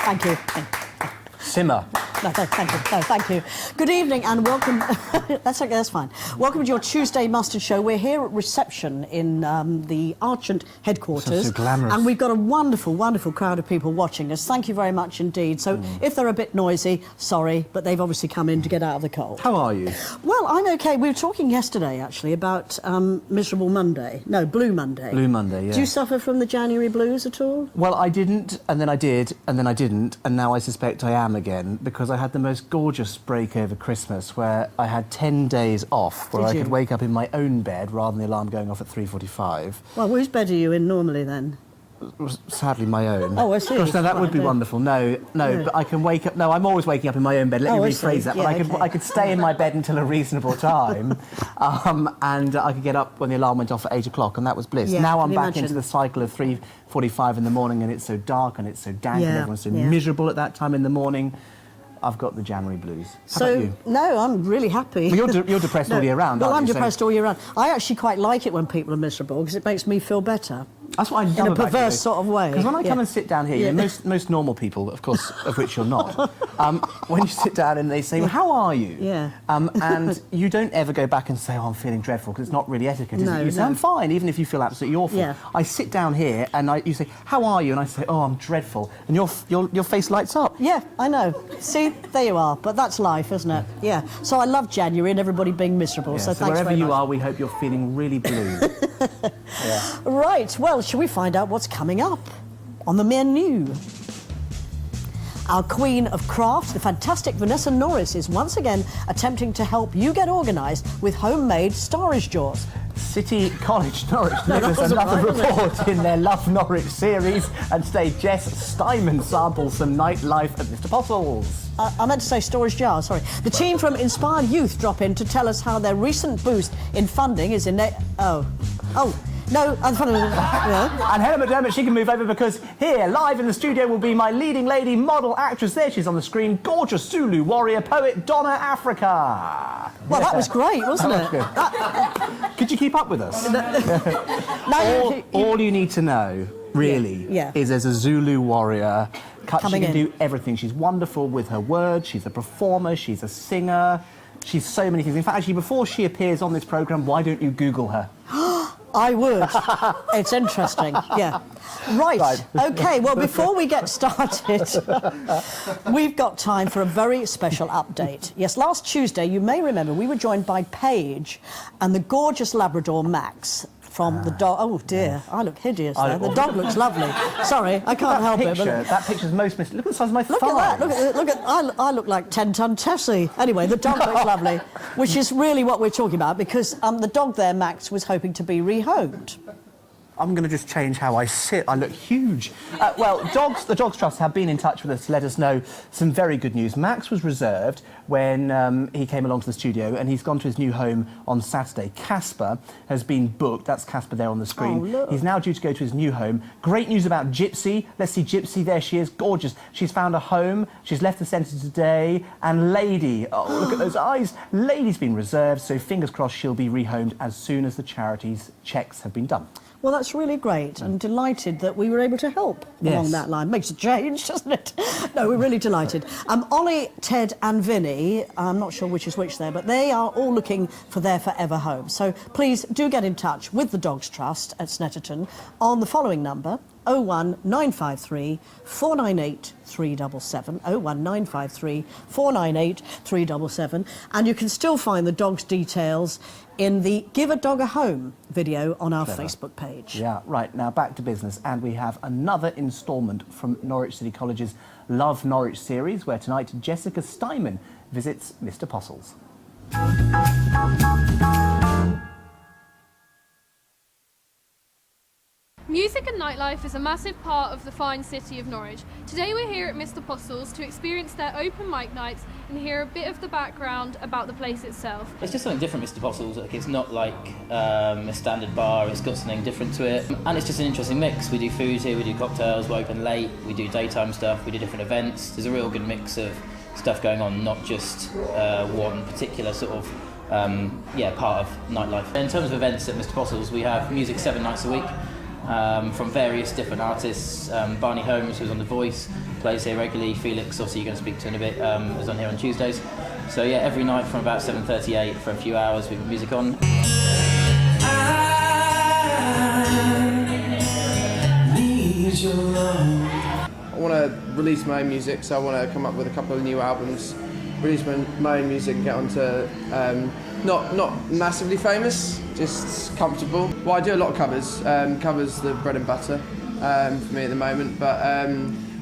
Thank you. Simmer. No, thank you. No, thank you. Good evening and welcome. That's okay, that's fine. Welcome to your Tuesday Mustard Show. We're here at reception in the Archant headquarters. So glamorous. And we've got a wonderful, wonderful crowd of people watching us. Thank you very much indeed. So if they're a bit noisy, sorry, but they've obviously come in to get out of the cold. How are you? Well, I'm okay. We were talking yesterday, actually, about Miserable Monday. No, Blue Monday. Blue Monday, yeah. Do you suffer from the January blues at all? Well, I didn't, and then I did, and then I didn't, and now I suspect I am again, because I had the most gorgeous break over Christmas where I had 10 days off, where I could wake up in my own bed rather than the alarm going off at 3:45. Well, whose bed are you in normally then? Sadly, my own. Oh, I see. Gosh, no, that would be wonderful. No, but I can wake up... No, I'm always waking up in my own bed. Let me rephrase that. Yeah, but I could stay in my bed until a reasonable time, and I could get up when the alarm went off at 8 o'clock, and that was bliss. Yeah, now I'm back into the cycle of 3:45 in the morning, and it's so dark and it's so dank and everyone's so miserable at that time in the morning. I've got the January blues. How about you? No, I'm really happy. Well, you're depressed all year round, Well, aren't you? I'm depressed all year round. I actually quite like it when people are miserable because it makes me feel better. That's what I love in a about perverse you. sort of way. Because when I come and sit down here, most normal people, of course, of which you're not, when you sit down and they say, well, how are you? Yeah. And you don't ever go back and say, oh, I'm feeling dreadful, because it's not really etiquette, is it? You say, I'm fine, even if you feel absolutely awful. Yeah. I sit down here and you say, how are you? And I say, oh, I'm dreadful. And your face lights up. Yeah, I know. See, there you are. But that's life, isn't it? Yeah. So I love January and everybody being miserable. Yeah, so thanks wherever very much. you are, we hope you're feeling really blue. Yeah. Right. Well, shall we find out what's coming up on the menu? Our queen of craft, the fantastic Vanessa Norris, is once again attempting to help you get organised with homemade storage drawers. City College Norwich delivers another report in their Love Norwich series, and today Jess Steinman samples some nightlife at Mr. Postle's. I meant to say storage jars, sorry. The team from Inspired Youth drop in to tell us how their recent boost in funding is in their... No, And Helen McDermott, she can move over because here, live in the studio, will be my leading lady model actress. There she is on the screen, gorgeous Zulu warrior poet Donna Africa. Well, that was great, wasn't it? Good. Could you keep up with us? All you need to know, really, is there's a Zulu warrior. She can do everything. She's wonderful with her words. She's a performer. She's a singer. She's so many things. In fact, actually, before she appears on this programme, why don't you Google her? I would. It's interesting, yeah. Right, OK, well, before we get started, we've got time for a very special update. Yes, last Tuesday, you may remember, we were joined by Paige and the gorgeous Labrador Max from the dog. Oh, dear, I look hideous there. The dog looks lovely. Sorry, I can't help it. But that picture's most missed. Look at the size of my thighs. Look at that. Look at I look like 10-ton Tessie. Anyway, the dog looks lovely, which is really what we're talking about, because the dog there, Max, was hoping to be rehomed. I'm going to just change how I sit. I look huge. Well, the Dogs Trust have been in touch with us to let us know some very good news. Max was reserved when he came along to the studio, and he's gone to his new home on Saturday. Casper has been booked. That's Casper there on the screen. Oh, look. He's now due to go to his new home. Great news about Gypsy. Let's see Gypsy. There she is, gorgeous. She's found a home. She's left the centre today. And Lady, oh, look at those eyes. Lady's been reserved, so fingers crossed she'll be rehomed as soon as the charity's checks have been done. Well, that's really great, and delighted that we were able to help along that line. Makes a change, doesn't it? No, we're really delighted. Ollie, Ted and Vinny, I'm not sure which is which there, but they are all looking for their forever home. So please do get in touch with the Dogs Trust at Snetterton on the following number, 01953 498 377, 01953 498 377, and you can still find the dog's details in the Give a Dog a Home video on our Facebook page. Yeah, right, now back to business, and we have another instalment from Norwich City College's Love Norwich series, where tonight Jessica Steinman visits Mr. Postle's. Music and nightlife is a massive part of the fine city of Norwich. Today we're here at Mr. Postle's to experience their open mic nights and hear a bit of the background about the place itself. It's just something different, Mr. Postle's. Like, it's not like a standard bar, it's got something different to it. And it's just an interesting mix. We do food here, we do cocktails, we open late, we do daytime stuff, we do different events. There's a real good mix of stuff going on, not just one particular sort of part of nightlife. In terms of events at Mr. Postle's, we have music 7 nights a week. from various different artists. Barney Holmes, who's on The Voice, plays here regularly. Felix, obviously you're going to speak to in a bit, is on here on Tuesdays. So yeah, every night from about 7:38 for a few hours we've got music on. I want to release my own music, so I want to come up with a couple of new albums, release my own music and get onto not massively famous, just comfortable. Well, I do a lot of covers. Covers the bread and butter for me at the moment, but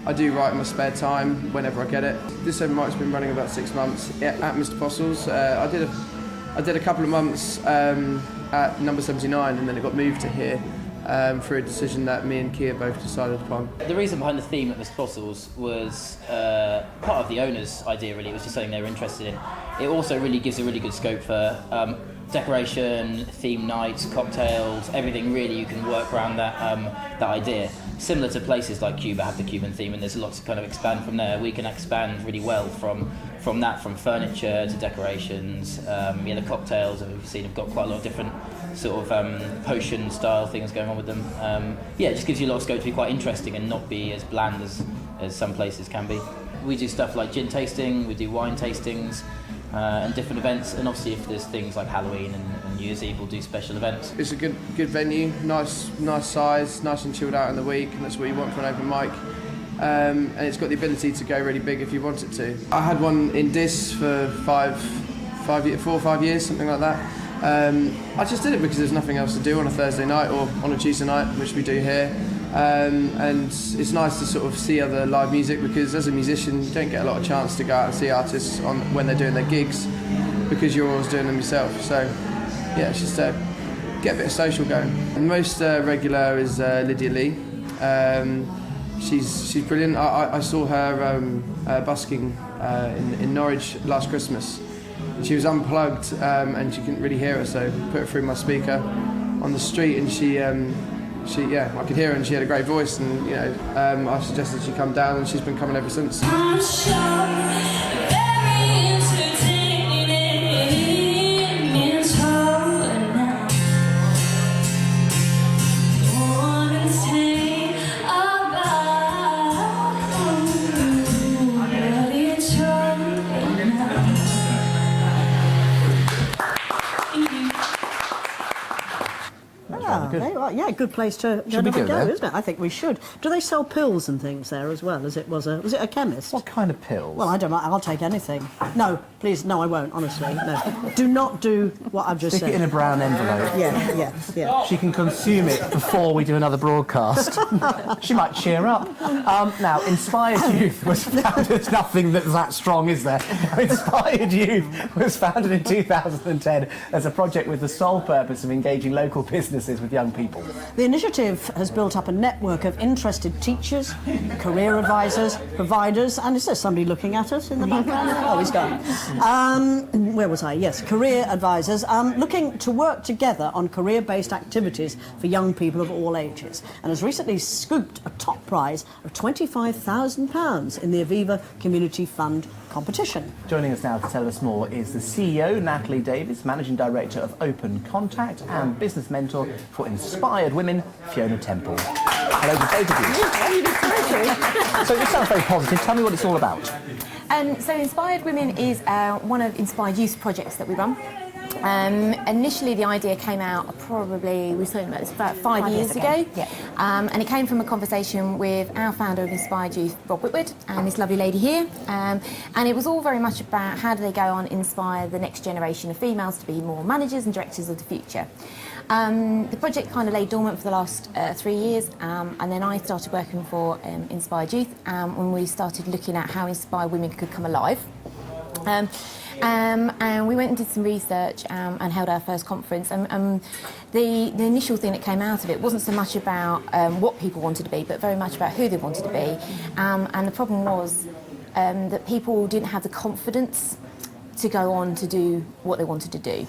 I do write in my spare time whenever I get it. This open mic's been running about 6 months at Mr. Postle's. I did a couple of months at number 79, and then it got moved to here. Through a decision that me and Kia both decided upon. The reason behind the theme at Mr. Postle's was part of the owner's idea, really. It was just something they were interested in. It also really gives a really good scope for decoration, theme nights, cocktails, everything really you can work around that idea. Similar to places like Cuba have the Cuban theme, and there's a lot to kind of expand from there. We can expand really well from that, from furniture to decorations. The cocktails that we've seen have got quite a lot of different sort of potion style things going on with them. It just gives you a lot of scope to be quite interesting and not be as bland as some places can be. We do stuff like gin tasting, we do wine tastings, and different events, and obviously if there's things like Halloween and New Year's Eve, we'll do special events. It's a good venue, nice size, nice and chilled out in the week, and that's what you want for an open mic. And it's got the ability to go really big if you want it to. I had one in Dis for 4 or 5 years, something like that. I just did it because there's nothing else to do on a Thursday night or on a Tuesday night, which we do here. And it's nice to sort of see other live music, because as a musician you don't get a lot of chance to go out and see artists when they're doing their gigs, because you're always doing them yourself. So yeah, it's just get a bit of social going. And the most regular is Lydia Lee. She's brilliant. I saw her busking in Norwich last Christmas. She was unplugged and she couldn't really hear her, so I put her through my speaker on the street, and I could hear her, and she had a great voice, and I suggested she come down, and she's been coming ever since. Yeah, good place to go, isn't it? I think we should. Do they sell pills and things there as well, as it was was it a chemist? What kind of pills? Well, I don't know. I'll take anything. No, please, no, I won't, honestly. No. Do not do what I've just said. Stick it in a brown envelope. Yeah. She can consume it before we do another broadcast. She might cheer up. Now, Inspired Youth was founded... There's nothing that's that strong, is there? Inspired Youth was founded in 2010 as a project with the sole purpose of engaging local businesses with young people. The initiative has built up a network of interested teachers, career advisors, providers, and is there somebody looking at us in the background? Oh, he's gone. Where was I? Yes, career advisors looking to work together on career-based activities for young people of all ages, and has recently scooped a top prize of £25,000 in the Aviva Community Fund competition. Joining us now to tell us more is the CEO, Natalie Davis, Managing Director of Open Contact, and Business Mentor for Inspired Women, Fiona Temple. Hello to both of you. So this sounds very positive. Tell me what it's all about. So Inspired Women is one of Inspired Youth projects that we run. Initially the idea came out probably, we started about this about 5 years ago. Yeah. And it came from a conversation with our founder of Inspired Youth, Rob Whitwood, and this lovely lady here. And it was all very much about how do they go on inspire the next generation of females to be more managers and directors of the future. The project kind of lay dormant for the last 3 years, and then I started working for Inspired Youth when we started looking at how Inspired Women could come alive. And we went and did some research and held our first conference. The initial thing that came out of it wasn't so much about what people wanted to be, but very much about who they wanted to be. And the problem was that people didn't have the confidence to go on to do what they wanted to do.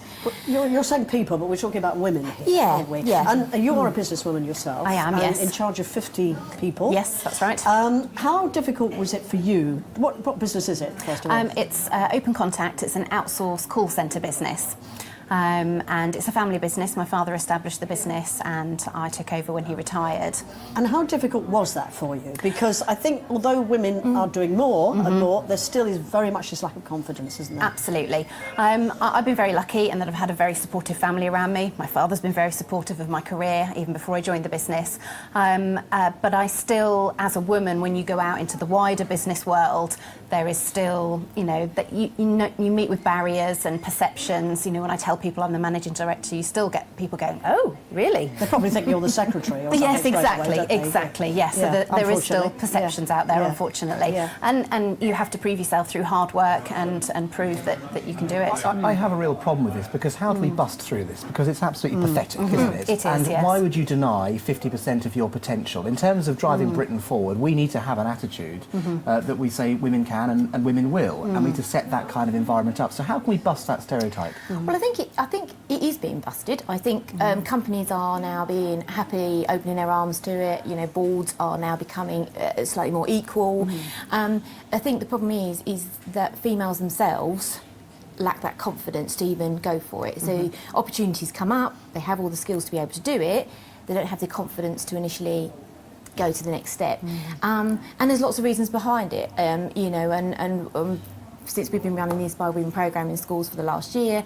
You're saying people, but we're talking about women here, Yeah, aren't we? yeah. And you're a businesswoman yourself. I am, yes. In charge of 50 people. Yes, that's right. How difficult was it for you? What business is it, first of all? It's Open Contact. It's an outsourced call centre business. and it's a family business. My father established the business and I took over when he retired. And how difficult was that for you? Because I think although women are doing more and more, there still is very much this lack of confidence, isn't there? Absolutely. I've been very lucky in that I've had a very supportive family around me. My father's been very supportive of my career, even before I joined the business. But I still, as a woman, when you go out into the wider business world, there is still, you know, that you meet with barriers and perceptions. You know, when I tell people I'm the managing director, you still get people going, "Oh, really?" They probably think you're the secretary or something. Yes, straight away, exactly, don't they? exactly. Yes, Yeah, so there is still unfortunately. perceptions out there, Yeah. unfortunately. Yeah. And you have to prove yourself through hard work and prove that you can do it. I have a real problem with this because how do we bust through this? Because it's absolutely pathetic, isn't it? It is, and yes. why would you deny 50% of your potential? In terms of driving Britain forward, we need to have an attitude that we say women can and women will, and we need to set that kind of environment up. So how can we bust that stereotype? Well, I think it is being busted. I think companies are now being happy, opening their arms to it. You know, boards are now becoming slightly more equal. I think the problem is that females themselves lack that confidence to even go for it. So opportunities come up, they have all the skills to be able to do it, they don't have the confidence to initially go to the next step. And there's lots of reasons behind it, you know, and since we've been running the Inspire Women programme in schools for the last year,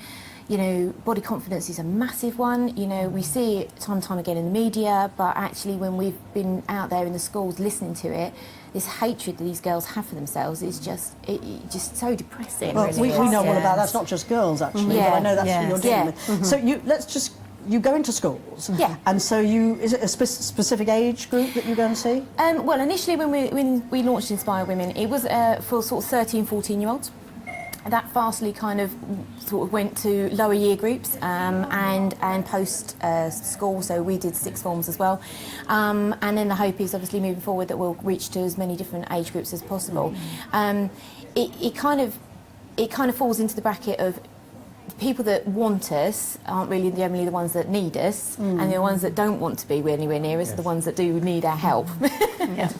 you know, body confidence is a massive one. You know, we see it time and time again in the media, but actually when we've been out there in the schools listening to it, this hatred that these girls have for themselves is just so depressing. Well, really. we know all Yeah. about that's not just girls actually, Yeah. but I know that's Yes. what you're dealing Yeah. with. So you go into schools, Yeah. and so is it a specific age group that you go and see? Well, initially when we launched Inspire Women, it was for sort of 13, 14-year-olds. That fastly kind of sort of went to lower year groups and post school, so we did sixth forms as well. And then the hope is obviously moving forward that we'll reach to as many different age groups as possible. It kind of falls into the bracket of people that want us aren't really generally the ones that need us, and the ones that don't want to be anywhere near us are the ones that do need our help.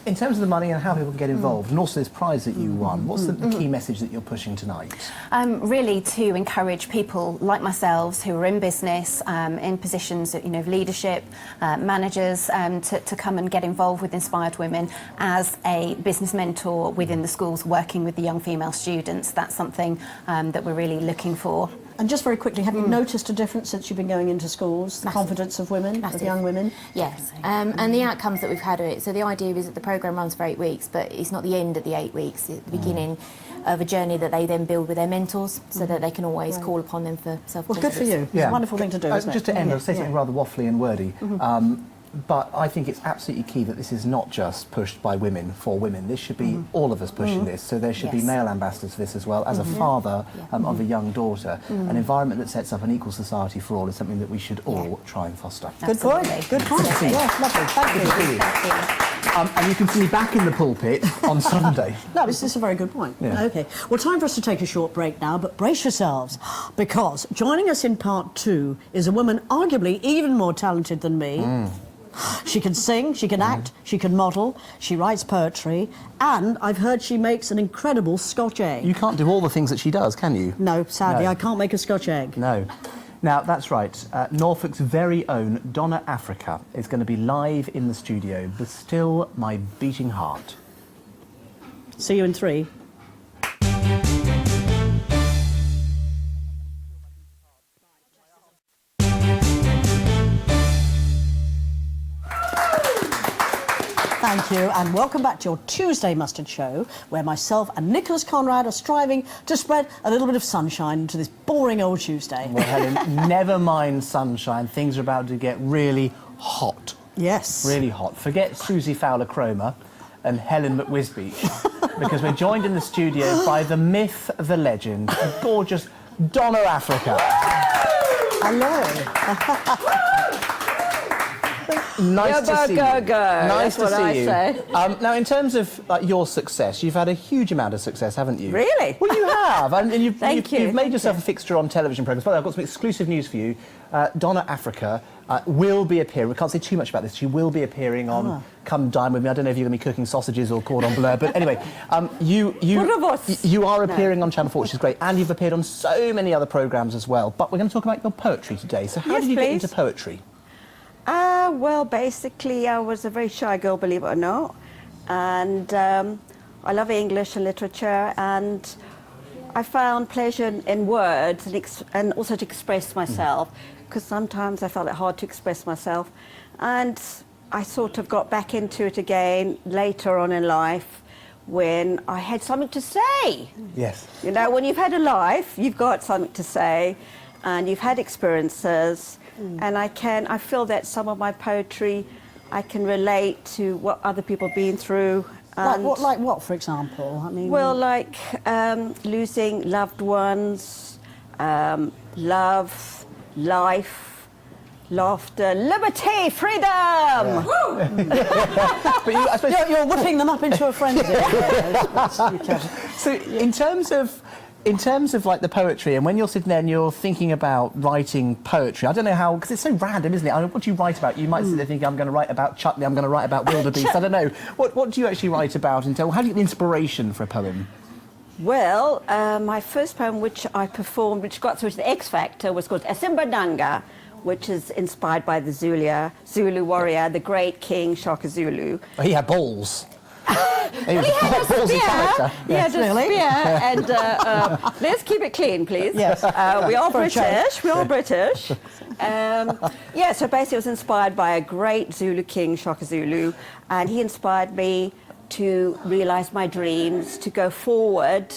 In terms of the money and how people can get involved, and also this prize that you won, what's the key message that you're pushing tonight? Really to encourage people like myself who are in business, in positions of, you know, of leadership, managers, to come and get involved with Inspired Women as a business mentor within the schools, working with the young female students. That's something that we're really looking for. And just very quickly, have you noticed a difference since you've been going into schools? The Massive. confidence of women, of Massive. young women? Yes, and the outcomes that we've had of it. So the idea is that the programme runs for 8 weeks, but it's not the end of the 8 weeks. It's the beginning of a journey that they then build with their mentors, so that they can always call upon them for Well, self-confidence. good for you. It's a wonderful thing to do, isn't it? Just to end, I'll say something Yeah. rather waffly and wordy. But I think it's absolutely key that this is not just pushed by women for women. This should be all of us pushing this. So there should be Yes. male ambassadors for this as well. As a father of a young daughter, an environment that sets up an equal society for all is something that we should all try and foster. Good point. Absolutely. Good point. Absolutely. Yes, lovely. Thank you. Good to see you. And you can see me back in the pulpit on Sunday. No, this is a very good point. Yeah. OK. Well, time for us to take a short break now, but brace yourselves, because joining us in part 2 is a woman arguably even more talented than me. She can sing, she can act, she can model, she writes poetry, and I've heard she makes an incredible Scotch egg. You can't do all the things that she does, can you? No, sadly, No. I can't make a Scotch egg. No. Now, that's right. Norfolk's very own Donna Africa is going to be live in the studio, but still my beating heart. See you in 3. Thank you, and welcome back to your Tuesday Mustard Show, where myself and Nicholas Conrad are striving to spread a little bit of sunshine into this boring old Tuesday. Well, Helen, never mind sunshine. Things are about to get really hot. Yes. Really hot. Forget Susie Fowler-Cromer and Helen McWhisbeach, because we're joined in the studio by the myth, the legend, the gorgeous Donna Africa. Hello. Nice to see you. Nice That's to what I see you. say. Now, in terms of your success, you've had a huge amount of success, haven't you? Really? Well, you have, and Thank you. you've made yourself a fixture on television programmes. But I've got some exclusive news for you. Donna Africa will be appearing. We can't say too much about this. She will be appearing on Come Dine With Me. I don't know if you're going to be cooking sausages or cordon bleu, but anyway, you are appearing on Channel 4, which is great, and you've appeared on so many other programmes as well. But we're going to talk about your poetry today. So how did you get into poetry? Well, basically, I was a very shy girl, believe it or not, and I love English and literature, and I found pleasure in words and also to express myself, because sometimes I found it hard to express myself, and I sort of got back into it again later on in life when I had something to say. Yes. You know, when you've had a life, you've got something to say, and you've had experiences, and I feel that some of my poetry, I can relate to what other people have been through. Like what, for example? I mean, well, like losing loved ones, love, life, laughter, liberty, freedom. But I suppose you're whipping them up into a frenzy. So in terms of like the poetry, and when you're sitting there and you're thinking about writing poetry, I don't know how, because it's so random, isn't it? I mean, what do you write about? You might sit there thinking, I'm going to write about chutney, I'm going to write about wildebeest. I don't know. What do you actually write about? And how do you get inspiration for a poem? Well, my first poem, which I performed, which got through to the X Factor, was called Asimbadanga, which is inspired by the Zulu warrior, the great King Shaka Zulu. Oh, he had balls. He had a spear. He had a Really? spear, and let's keep it clean, please. Yes. We are British. We are British. Yeah. So basically, it was inspired by a great Zulu king, Shaka Zulu, and he inspired me to realise my dreams, to go forward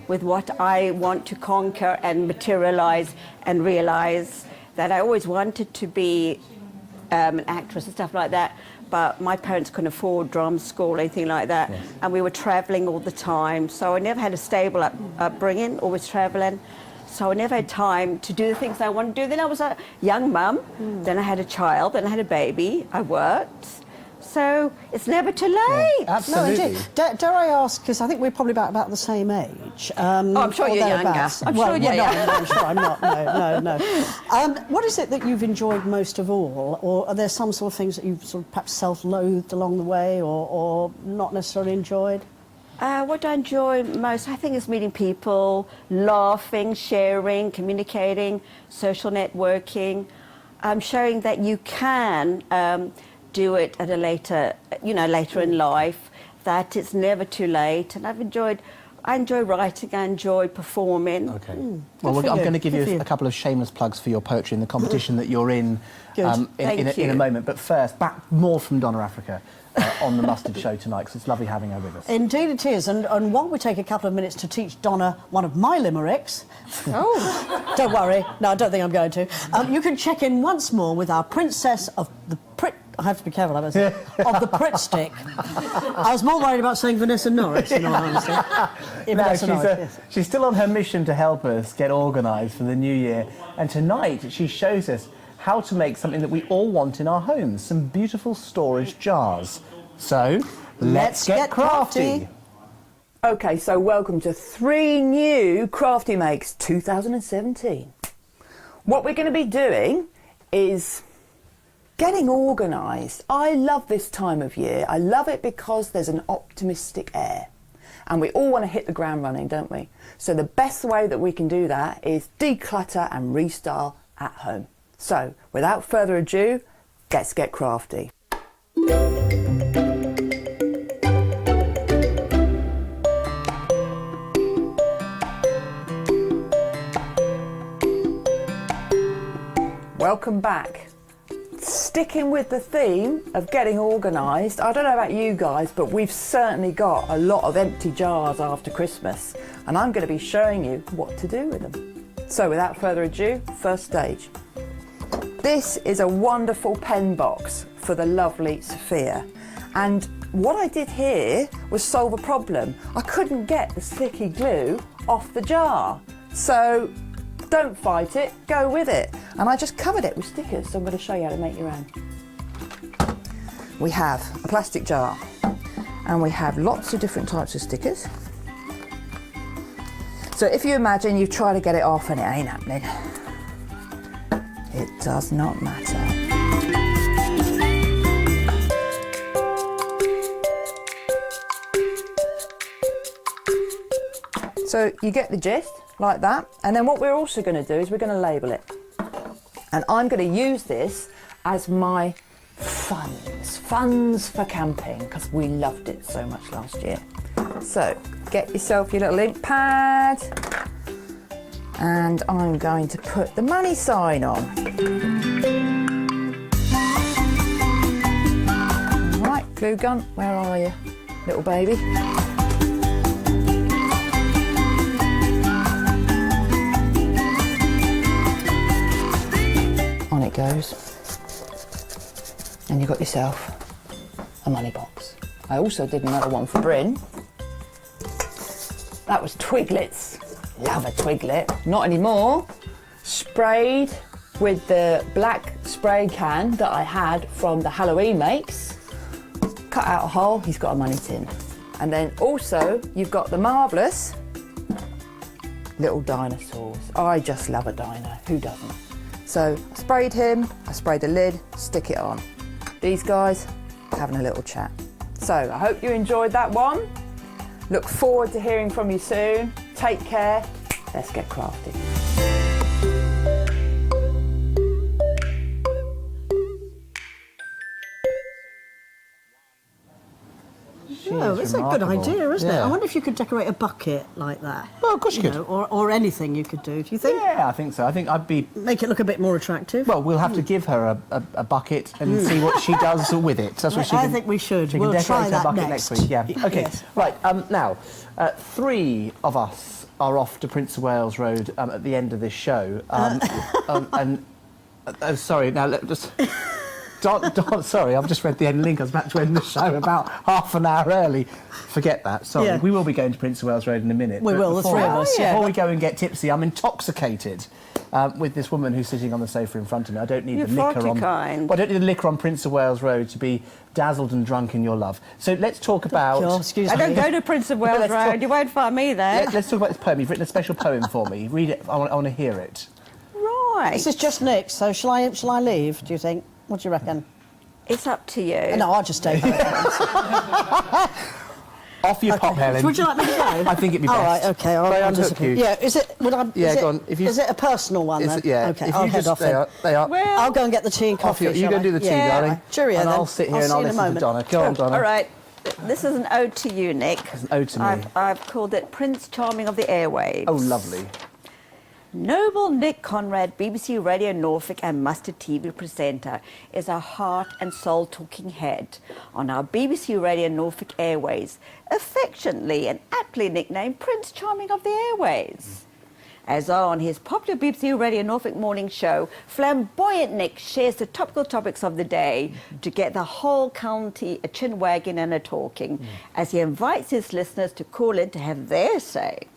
with what I want to conquer and materialise and realise that I always wanted to be an actress and stuff like that. But my parents couldn't afford drama school or anything like that, and we were travelling all the time, so I never had a stable upbringing, always travelling, so I never had time to do the things I wanted to do. Then I was a young mum, then I had a child, then I had a baby, I worked, so it's never too late. Absolutely. No, indeed. Dare I ask, because I think we're probably about the same age. I'm sure you're younger. I'm sure you're younger. No, I'm sure I'm not. No. What is it that you've enjoyed most of all? Or are there some sort of things that you've sort of perhaps self-loathed along the way or not necessarily enjoyed? What I enjoy most, I think, is meeting people, laughing, sharing, communicating, social networking, showing that you can do it at a later in life, that it's never too late. And I enjoy writing, I enjoy performing. Okay. Well, I'm going to give you a couple of shameless plugs for your poetry in the competition that you're in in a moment. But first, back more from Donna Africa on the Mustard Show tonight, because it's lovely having her with us. Indeed it is. And while we take a couple of minutes to teach Donna one of my limericks... Oh! Don't worry. No, I don't think I'm going to. You can check in once more with our Princess of the I have to be careful about this. Of the Pritt Stick. I was more worried about saying Vanessa Norwich, in all honesty. She's still on her mission to help us get organised for the new year. And tonight she shows us how to make something that we all want in our homes, some beautiful storage jars. So, let's get crafty. OK, so welcome to 3 new Crafty Makes 2017. What we're going to be doing is getting organised. I love this time of year. I love it because there's an optimistic air. And we all want to hit the ground running, don't we? So the best way that we can do that is declutter and restyle at home. So, without further ado, let's get crafty. Welcome back. Sticking with the theme of getting organised, I don't know about you guys, but we've certainly got a lot of empty jars after Christmas, and I'm going to be showing you what to do with them. So without further ado, first stage. This is a wonderful pen box for the lovely Sophia, and what I did here was solve a problem. I couldn't get the sticky glue off the jar, so don't fight it, go with it. And I just covered it with stickers, so I'm going to show you how to make your own. We have a plastic jar, and we have lots of different types of stickers. So if you imagine you try to get it off and it ain't happening, it does not matter. So you get the gist, like that. And then what we're also going to do is we're going to label it. And I'm going to use this as my funds for camping, because we loved it so much last year. So get yourself your little ink pad, and I'm going to put the money sign on. All right, glue gun, where are you, little baby? On it goes. And you've got yourself a money box. I also did another one for Bryn. That was twiglets. Love a twiglet. Not anymore. Sprayed with the black spray can that I had from the Halloween makes. Cut out a hole, he's got a money tin. And then also you've got the marvellous little dinosaurs. I just love a dino, who doesn't? So I sprayed him, I sprayed the lid, stick it on. These guys having a little chat. So I hope you enjoyed that one. Look forward to hearing from you soon. Take care. Let's get crafty. No, it's a good idea, isn't it? I wonder if you could decorate a bucket like that. Well, of course you could. Or anything you could do. Do you think? Yeah, I think so. I think I'd be... Make it look a bit more attractive. Well, we'll have to give her a bucket and see what she does with it. That's what she I think we should. She We'll can try decorate that her bucket next. next week. Yeah. Okay. Yes. Right. Now, 3 of us are off to Prince of Wales Road at the end of this show. Sorry. Now, just. Don, sorry, I've just read the end link. I was about to end the show about half an hour early. Forget that. Sorry. Yeah. We will be going to Prince of Wales Road in a minute. We will, the 3 of us. Before we go and get tipsy, I'm intoxicated with this woman who's sitting on the sofa in front of me. I don't need You're the liquor far on. too kind. Well, I don't need the liquor on Prince of Wales Road to be dazzled and drunk in your love. So let's talk about. Oh, excuse I me. don't go to Prince of Wales Let's Road. talk- You won't find me there. Let's talk about this poem. You've written a special poem for me. Read it. I want to hear it. Right. This is just Nick, so shall I leave, do you think? What do you reckon? It's up to you. No, I'll just stay. Off your pop, Helen. Would you like me to go? I think it'd be best. All right, OK. May I I'll unhook disappear. you? Yeah, is it... Would I... Yeah, is go it, on. If you- Is it a personal one, Is then? it- yeah. OK, If I'll you head just- off they then. are. Well, I'll go and get the tea and coffee, You shall go I? and do the tea, Yeah. darling. Cheerio, and then. I'll sit here and see I'll you in a listen to moment. Donna. Go on, Donna. all right. This is an ode to you, Nick. It's an ode to me. I've called it Prince Charming of the Airwaves. Oh, lovely. Noble Nick Conrad, BBC Radio Norfolk and Mustard TV presenter, is a heart and soul talking head on our BBC Radio Norfolk Airways, affectionately and aptly nicknamed Prince Charming of the Airways. As on his popular BBC Radio Norfolk morning show, flamboyant Nick shares the topical topics of the day to get the whole county a chin wagging and a talking, as he invites his listeners to call in to have their say.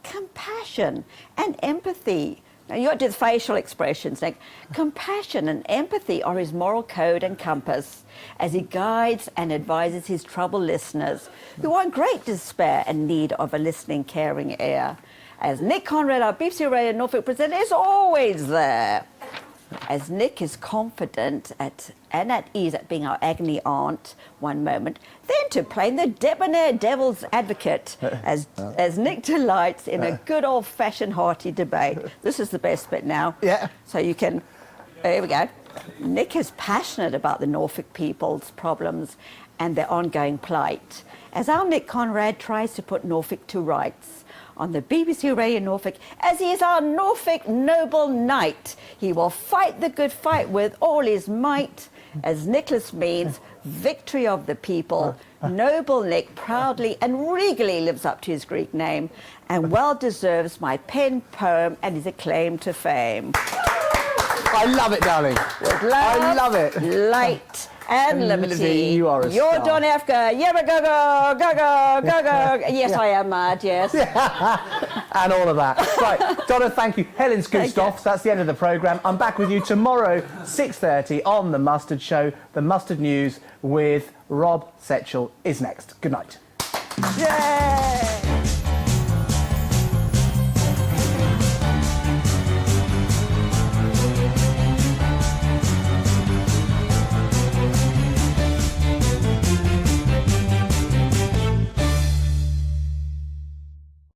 Compassion and empathy. Now, you got to do the facial expressions, Nick. Compassion and empathy are his moral code and compass as he guides and advises his troubled listeners who are in great despair and need of a listening, caring ear. As Nick Conrad, our BBC Radio Norfolk presenter, is always there. As Nick is confident and at ease at being our agony aunt one moment, then to playing the debonair devil's advocate as Nick delights in a good old-fashioned hearty debate. This is the best bit now. Yeah. So you can... Here we go. Nick is passionate about the Norfolk people's problems and their ongoing plight, as our Nick Conrad tries to put Norfolk to rights. On the BBC Radio Norfolk, as he is our Norfolk noble knight, he will fight the good fight with all his might, as Nicholas means victory of the people. Noble Nick proudly and regally lives up to his Greek name and well deserves my penned poem and his acclaim to fame. I love it, darling. With love, I love it. light and liberty. You are a You're star. Donna Afka. Yeah, go, go, go, go, go. Yes, I am mad, yes. And all of that. Right, Donna, thank you. Helen's goosed off. So that's the end of the programme. I'm back with you tomorrow, 6:30 on The Mustard Show. The Mustard News with Rob Setchell is next. Good night. Yay!